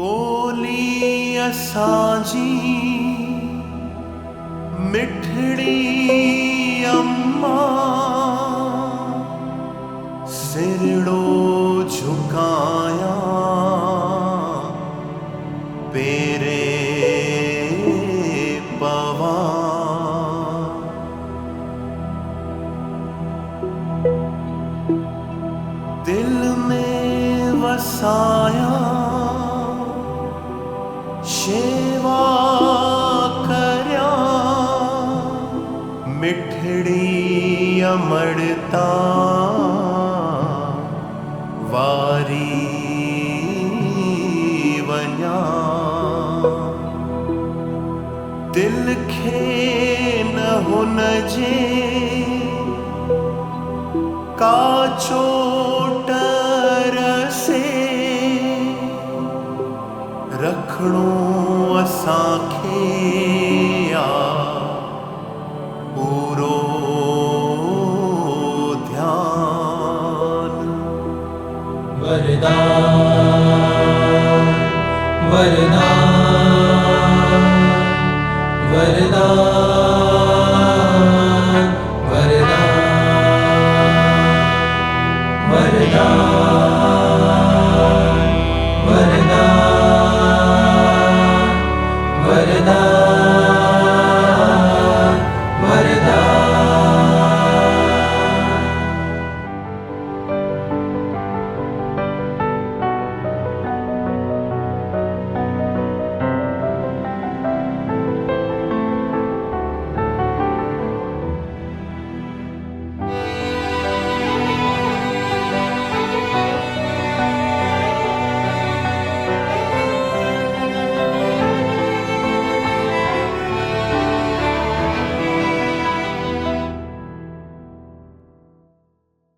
बोली असांजी मिठड़ी अम्मा सिरड़ो झुकाया पेरे पवा दिल में वसाया शेवा करया मिठड़ी अमड़ता वारी वन्या दिल खे न हुन जे का चोट रसे रखणो असांखे आ पूरो ध्यान वरदान वरदान वरदान वरदान वरदान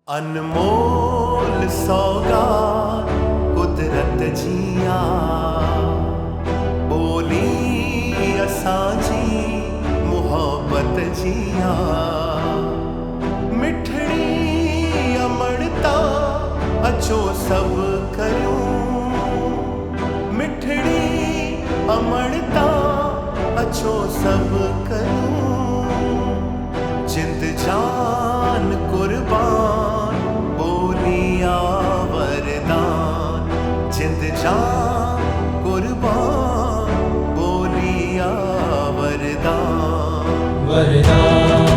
अनमोल सौगात कुदरत जिया बोली असांजी मोहब्बत जिया मिठड़ी अमड़ता अचो सब करूं मिठड़ी अमड़ता अचो सब करूं जिंद जान कुर्बान बोलिया वरदान जिंद जान कुर्बान बोलिया वरदान वरदान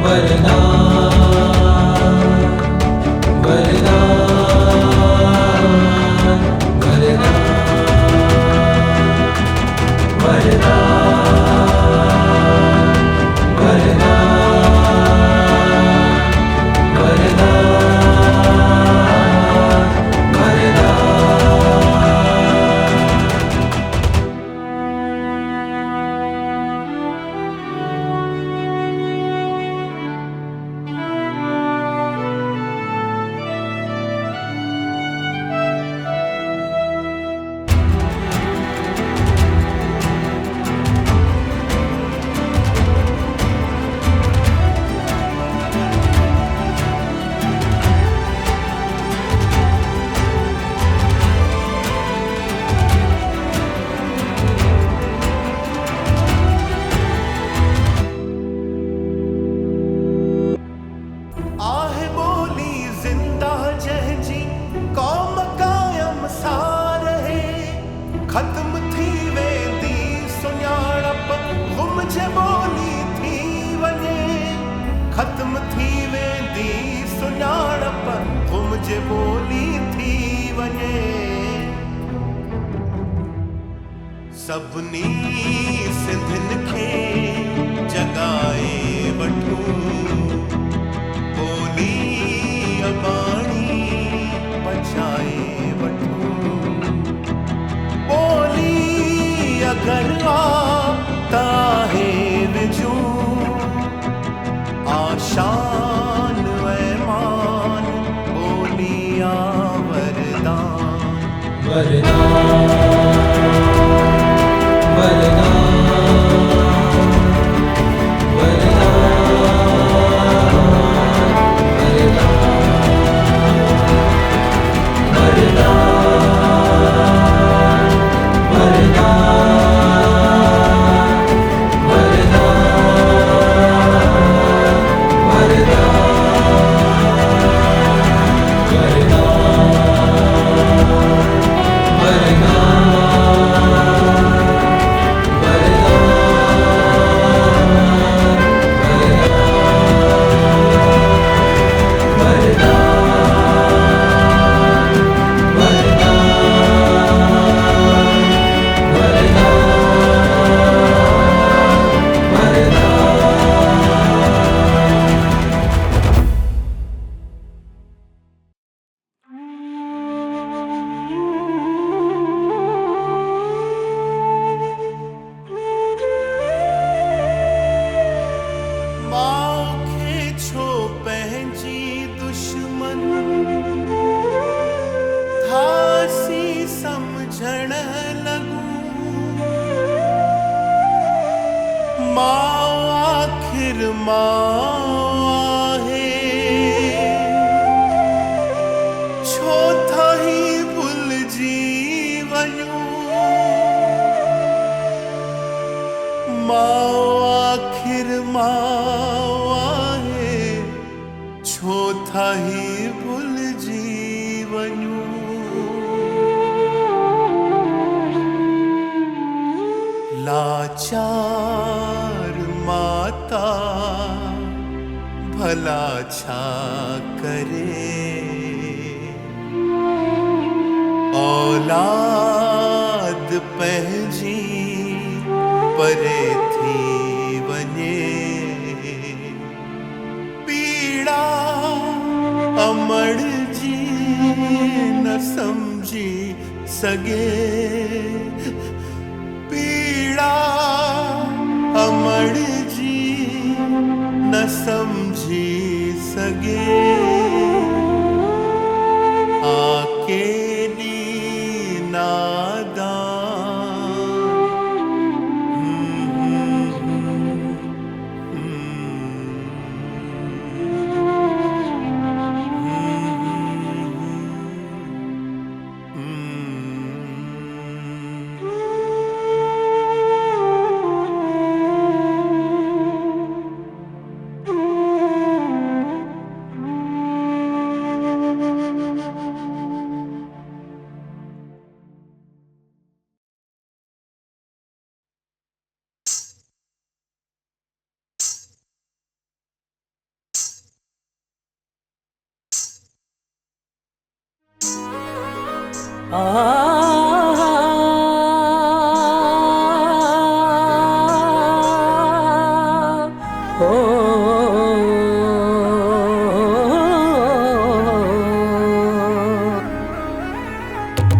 वरदान वरदान खत्म थी वेंदी सुञाणप गुम जे बोली थी वञे खत्म थी वेंदी सुञाणप गुम जे बोली थी वञे सभिनी सिंधियुनि खे जगाए वठूं बोली अबाणी बचाए वठूं बोली अगर ताहे विजूं आशान ऐमान बोलिया वरदान वरदान वरदान वरदान वरदान आहे छो थाही भुलजी वञूं मां आखिर मां आहे छो थाही भुलजी वञूं लाचार माता भला छा करे औलाद पंहिंजी परे थी वञे पीड़ा अमड़ जी न समझी सगे पीड़ा अमड़ जी न समझी सगे आके नी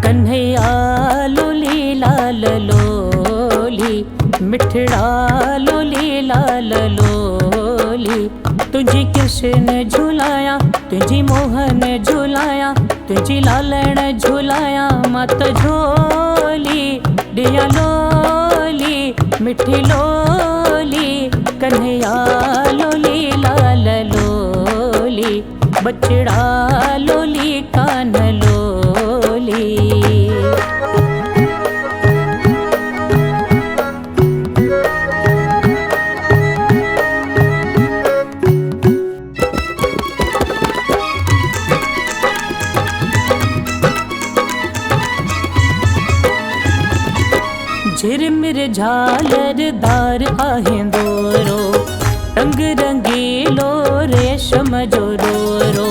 कन्हैया लोली लाल लोली मिठड़ा लोली लाल लोली तुझी कृष्ण झुलाया तुझी मोहन झुलाया तुझी लालण झुलाया मत झोली दिया लोली मिठी लोली कन्हैया लोली लाल लोली बचड़ा लोली कान लोली झिरमिर झालरदार आहें दोरो रंग रंगीलो रेशम जो दोरो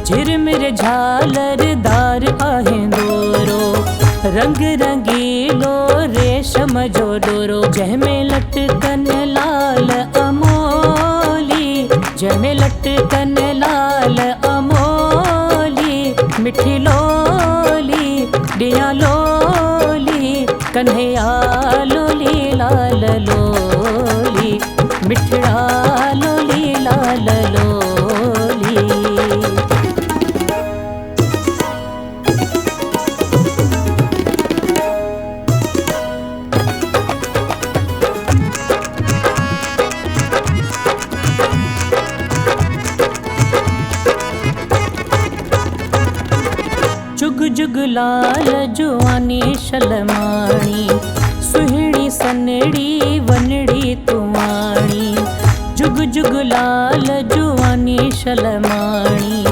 झिरमिर झालरदार आहें दोरो रंग रंगीलो रेशम जो दोरो जंहिंमें लटकन लाल अमोली जंहिंमें लटकन लाल अमोली मिठी लोली दिया लोली कन्हैया लोली लाल लोली मिठड़ा लोली लाल लोली जुग जुग लाल जुआनी शलमाणी सुहिणी सनड़ी वनड़ी तुमाणी जुग जुग लाल जुआनी शलमाणी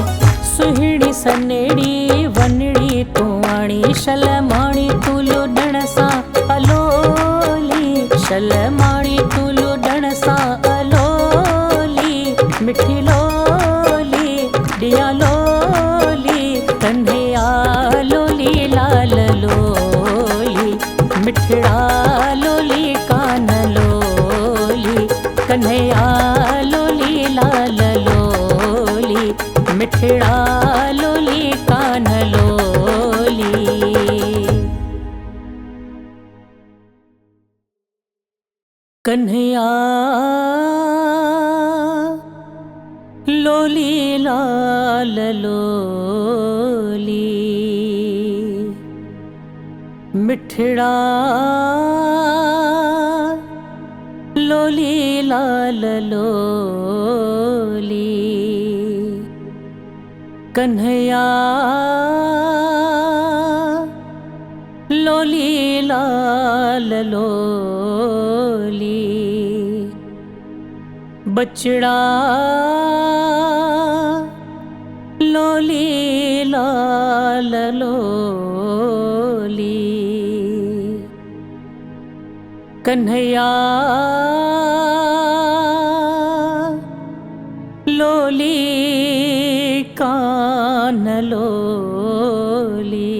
सुहिणी सनड़ी वनड़ी तुमाणी शलमाणी तू लुडण सां अलोली शलमाणी तू लुडण सां अलोली मिठी लोली दिया लोली कन्हैया लोली लाल लोली मिठड़ा लोली कान लोली कन्हैया लोली लाल लोली मिठड़ा लोली कान लोली कन्हैया लोली लाल लोली मिठड़ा लोली लाल लोली कन्हैया लोली लाल लोली बछड़ा लोली लाल लोली कन्हैया लोली कान लोली।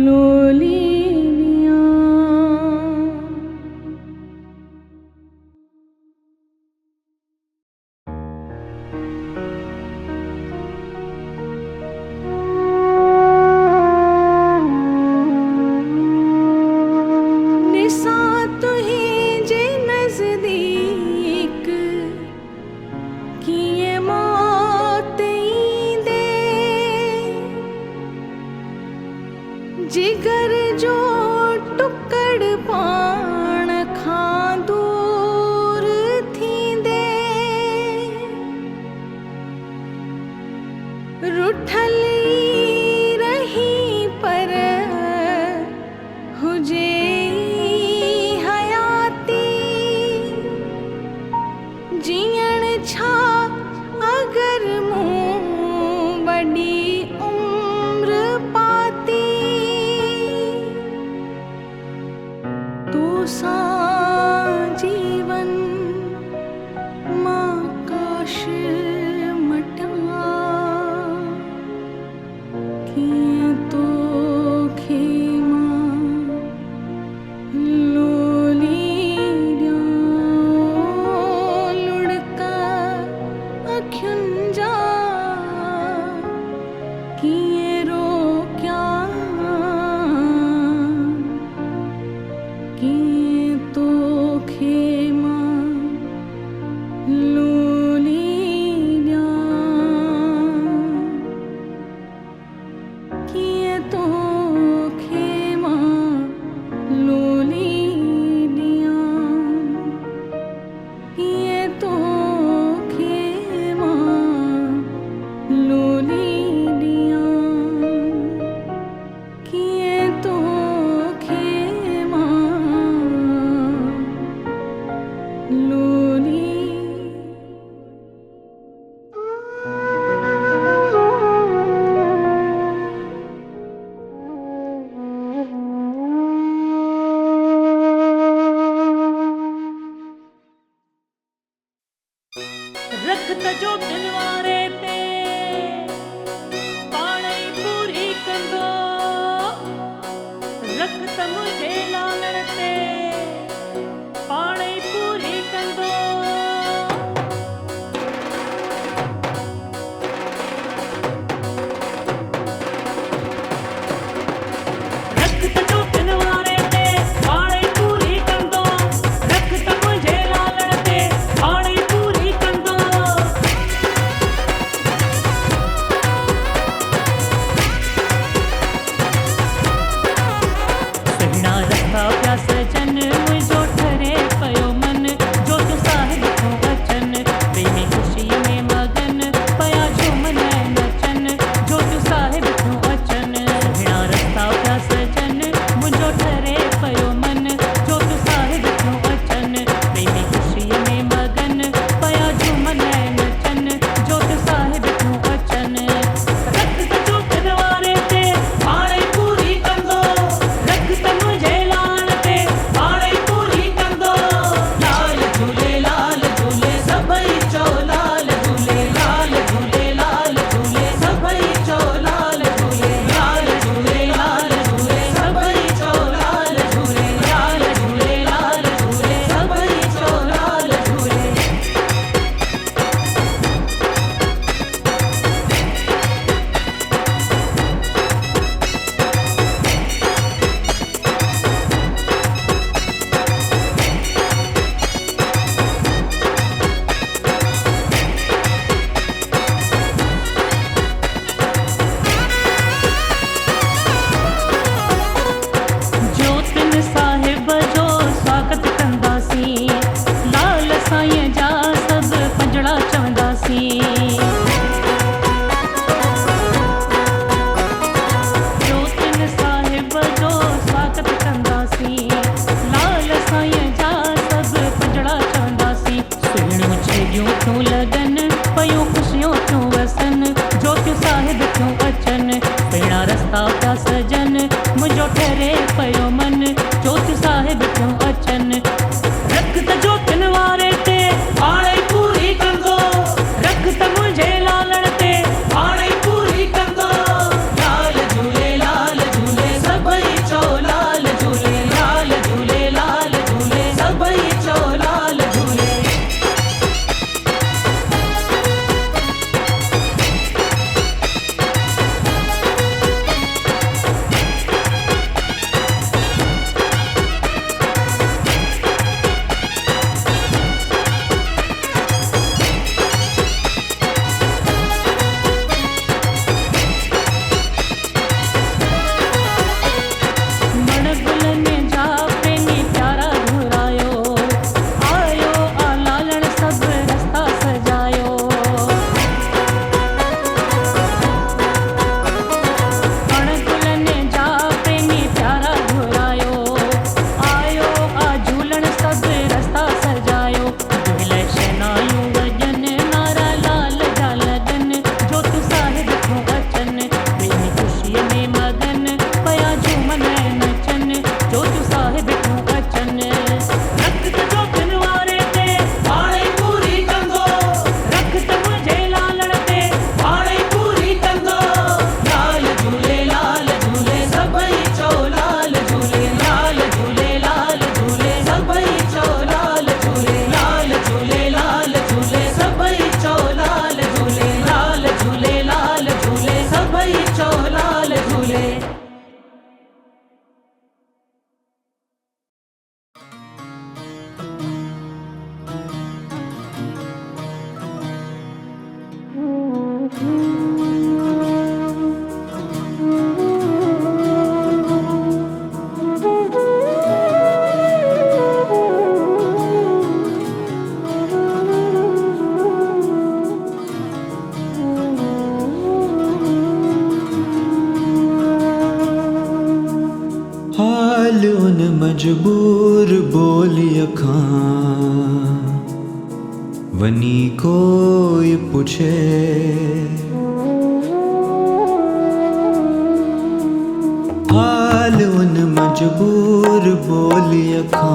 लोलिया। रुठली रही पर हुजे हयाती जियण छा अगर मूं बड़ी उम्र पाती तो सा जीवन मां काश मटा उन मजबूर बोली अखां वनी कोई पूछे हाल उन मजबूर बोली अखां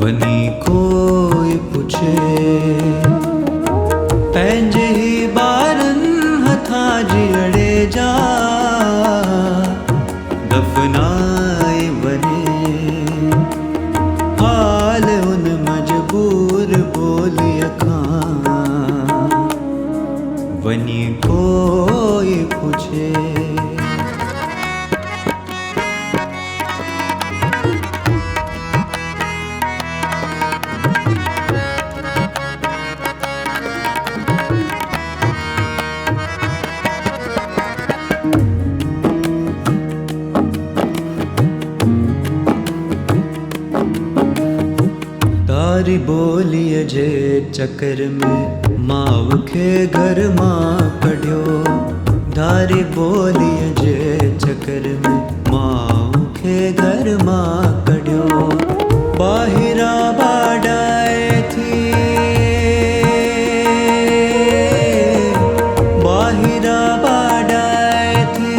वनी कोई पूछे पंहिंजे ही ॿारन हथां जीअड़े जा दफनाए वने हाल उन मजबूर बोली अखां वनी कोई पूछे तारी बोलीअ जे चकर में माउ खे घर मां कढियो धारी बोलीअ जे चकर में माउ खे घर मां कढियो ॿाहिरां बाॾाए थी ॿाहिरां बाॾाए थी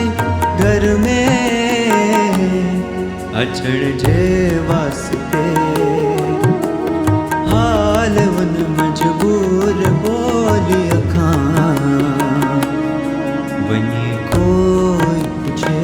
घर में अचण जे वास्ते हाल उन मजबूर बोली अखां वनी कोई पूछे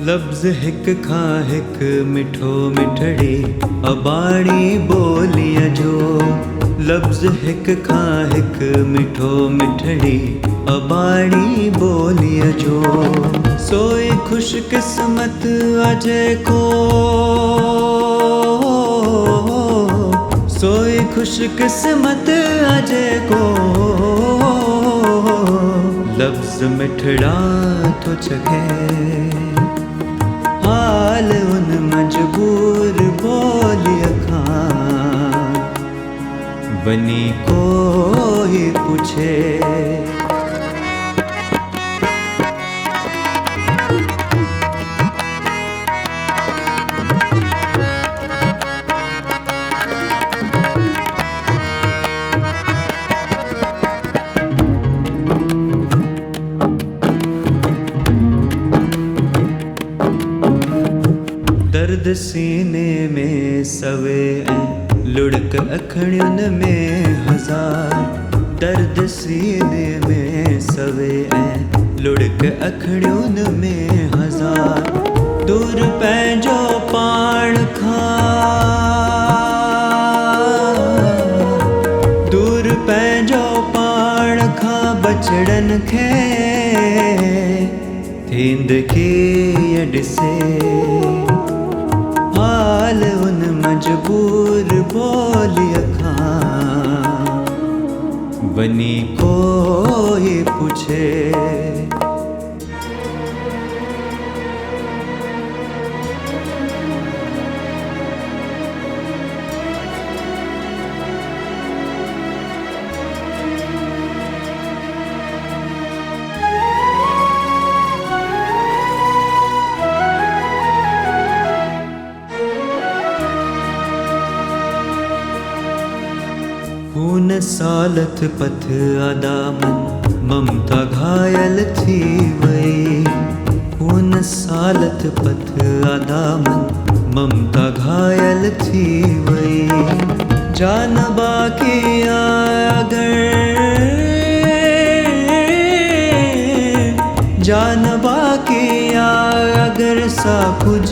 लफ्ज़ हिक खां हिक मिठो मिठड़ी अबाणी बोलीअ जो लफ्ज़ हिक खां हिक मिठो मिठड़ी अबाणी बोलीअ जो सोई खुशकिस्मत अजे को सोई खुशकिस्मत अजे को लफ्ज़ मिठड़ा तो चखे हाल उन मजबूर बोली अखां वनी कोई पूछे दर्द सीने में सवे ऐं लुढ़क अखियुनि में हज़ार दर्द सीने में सवे ऐं लुढ़क अखियुनि में हज़ार दूर पंहिंजो पाण खां दूर पंहिंजो पाण खां बचड़न खे थींद कीअं ॾिसे हाल उन मजबूर बोली अखां वनी कोई पूछे खून सालथ पथ अदामन ममता घायल थी वई खून सालथ पथ अदामन ममता घायल थी वई जान बाकी अगर जान बाकी अगर सा कुछ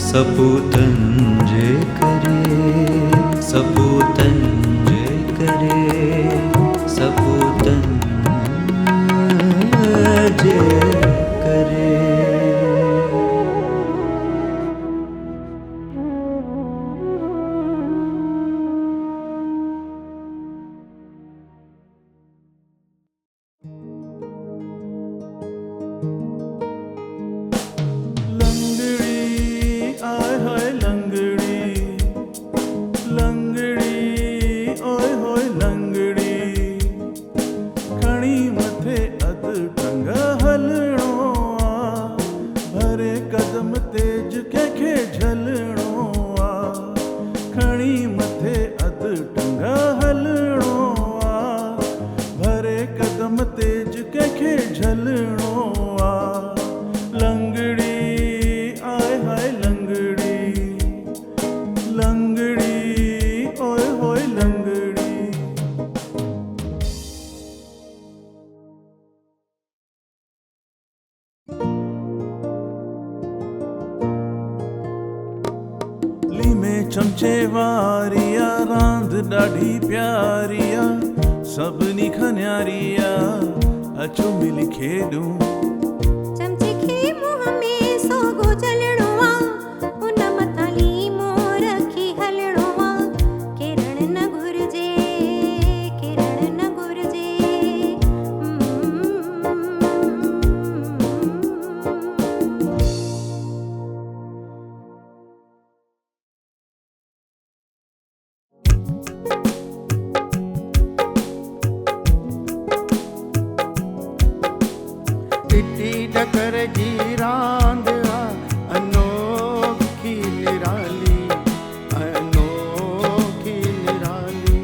सपूतन जे करे सपूतन जे करे सपूतन जे करे चमचे वारिया रांद ॾाढी प्यारिया सभिनी खन्यारिया अचो मिली खेॾूं चमचे खे मुंह में सोगो चलणो आ उन मथां लीमो रखी हलणो आ किरण न घुरिजे किरण न घुरिजे टिटी डकर जी रांद आ अनोखी निराली अनोखी निराली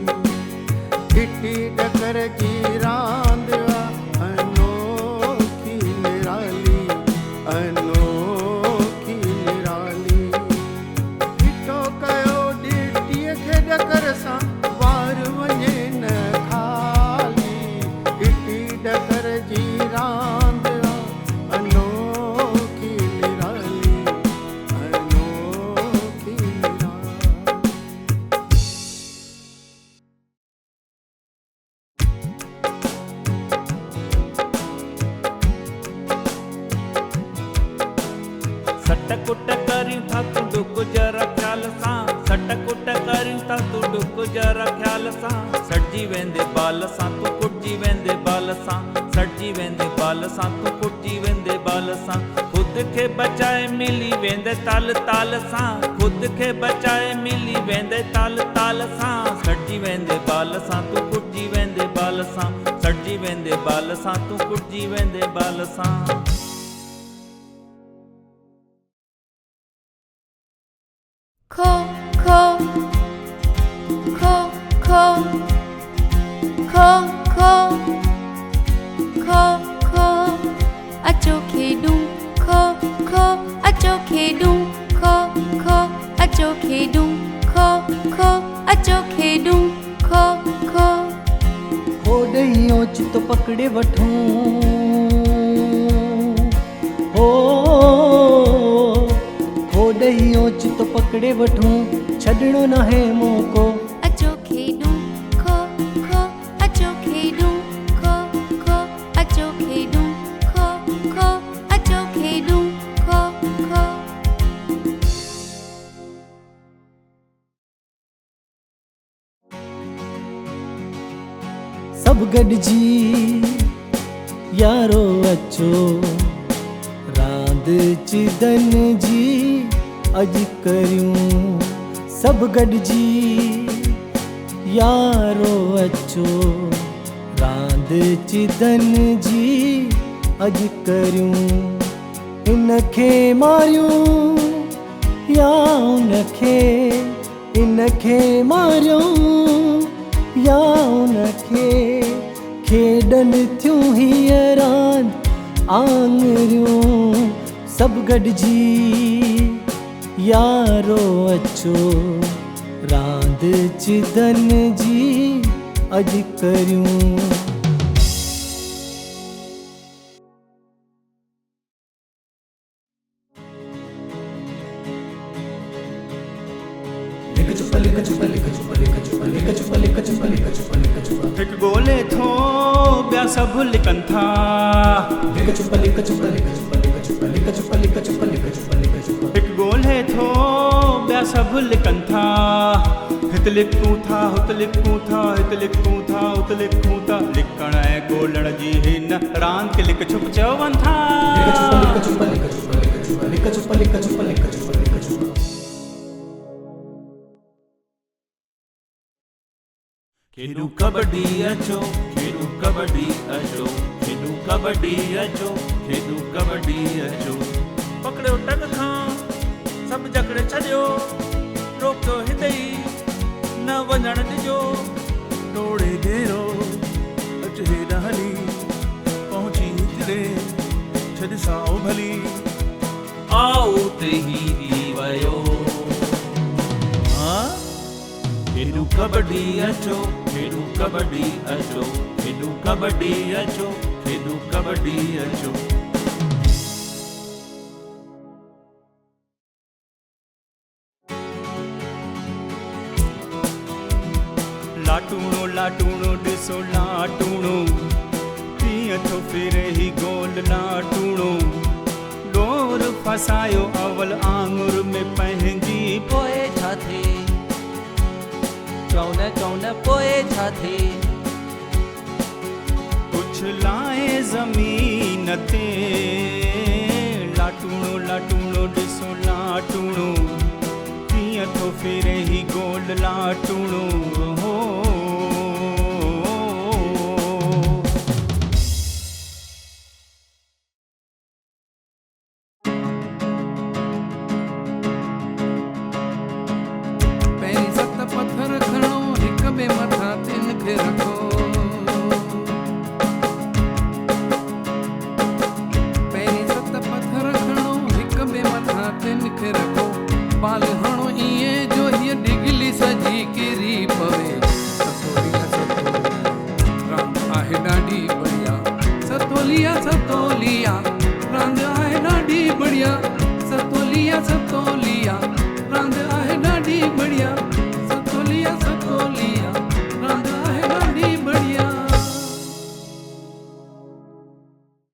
टिटी डकर जी रांद आ अनोखी निराली अनोखी निराली टिटो कयो टिटीअ खे डकर सां वार वञे न खाली टिटी डकर जी रांद सटकुट करी था तू डुक जरा ख्याल सां सटकुट करी था तू डुक जरा ख्याल सां सड़जी वेंदे बाल सां तू कुटजी वेंदे बाल सां सड़जी वेंदे बाल सां तू कुटजी वेंदे बाल सां खुद खे बचाए मिली वेंदे ताल ताल सां खुद खे बचाए मिली वेंदे ताल ताल सां सड़जी वेंदे बाल सां तू कुटजी वेंदे बाल सां सड़जी वेंदे बाल सां तू कुटजी वेंदे बाल सां खो खो खो खो खो खो खो खो अचो खेॾूं खो खो अचो खेॾूं खो खो अचो खेॾूं खो खो अचो खेॾूं खो खो होॾई ओचितो पकड़े वठूं हो होॾई ओचितो पकड़े वठूं छॾणो न है मौको अचो खेॾूं खो खो अचो खेॾूं खो खो अचो खेॾूं खो खो अचो खेॾूं खो खो सभु गॾिजी यारो अचो रांद चिदन जी अॼु करियूं सभु गॾिजी यारो अचो रांद चिदन जी अॼु करियूं इनखे मारियूं या इनखे मारियूं या उनखे खेॾनि थियूं हीअ रांदि आङरियूं सभु गॾिजी यारो अचो रांदि चिदन जी अॼु करियूं हिकु ॻोल्हे थो ॿिया सभु लिकनि था हिकु ॻोल्हे थो ॿिया सभु लिकनि था हिते लिखूं था हुते लिखूं था हिते लिखूं था हुते लिखूं था लिकण ऐं ॻोल्हण जी हिन रांदि खे लिक छुप चवनि था खेॾूं कबड्डी अचो खेॾूं कबड्डी अचो खेॾूं कबड्डी अचो खेॾूं कबड्डी अचो पकड़ियो टग खां सभु जकड़े छॾियो रोकियो हिते ई न वञण ॾिजो तोड़े घेरो अच हेॾा हली पहुची हिकिड़े छॾ साओ भली आउट ही थी वियो हाँ खेॾूं कबड्डी अचो खेॾूं कबड्डी अचो खेॾूं कबड्डी अचो खेॾूं कबड्डी अचो लाटूणो ॾिसो लाटूणो कीअं थो फिरे ही गोल लाटूणो डोर फसायो अवल आंगुर में पंहिंजी पोए छा थे चौन चौन पोए छा थे उछलाए ज़मीन ते लाटूणो लाटूणो ॾिसो लाटूणो कीअं थो फिरे ही गोल लाटूणो हो पहिरीं सत पत्थर खणो हिक ॿिए मथां तिन खे रखो पहिरीं सत पत्थर खणो हिक ॿिए मथां तिन खे रखो पाल हणो ईअं जो हीअ डिगली सजी किरी पवे सतोलिया सतोलिया रांदि आहे ॾाढी बढ़िया सतोलिया सतोलिया रांदि आहे ॾाढी बढ़िया सतोलिया सतोलिया